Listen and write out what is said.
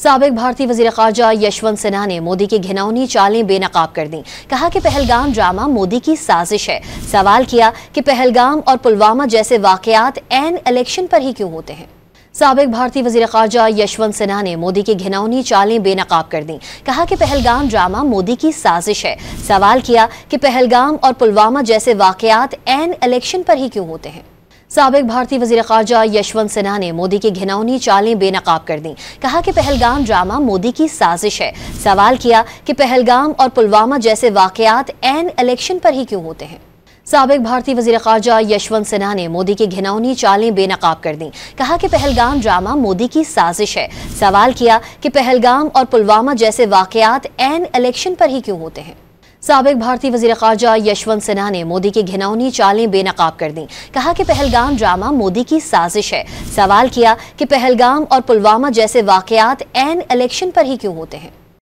سابق بھارتی وزیر خارجہ یشونت سنہا نے مودی کی گھناؤنی چالیں بے نقاب کر دیں۔ کہا کہ پہلگام ڈرامہ مودی کی سازش ہے۔ سوال کیا کہ پہلگام اور پلوامہ جیسے واقعات عین الیکشن پر ہی کیوں ہوتے ہیں۔ سابق بھارتی وزیر خارجہ یشونت سنہا نے مودی کی گھناؤنی چالیں بے نقاب کر دیں۔ کہا کہ پہلگام ڈرامہ مودی کی سازش ہے۔ سوال کیا کہ پہلگام اور پلوامہ جیسے واقعات عین الیکشن پر ہی کیوں ہوتے ہیں۔ سابق بھارتی وزیر خارجہ یشونت سنہا نے مودی کی گھناؤنی چالیں بے نقاب کر دیں۔ کہا کہ پہلگام ڈرامہ مودی کی سازش ہے۔ سوال کیا کہ پہلگام اور پلوامہ جیسے واقعات عین الیکشن پر ہی کیوں ہوتے ہیں۔ سابق بھارتی وزیر خارجہ یشونت سنہا نے مودی کی گھناؤنی چالیں بے نقاب کر دیں۔ کہا کہ پہلگام ڈرامہ مودی کی سازش ہے۔ سوال کیا کہ پہلگام اور پلوامہ جیسے واقعات عین الیکشن پر ہی کیوں ہوتے ہیں۔ سابق بھارتی وزیر خارجہ یشونت سنہا نے مودی کی گھناؤنی چالیں بے نقاب کر دیں۔ کہا کہ پہلگام ڈرامہ مودی کی سازش ہے۔ سوال کیا کہ پہلگام اور پلوامہ جیسے واقعات عین الیکشن پر ہی کیوں ہوتے ہیں۔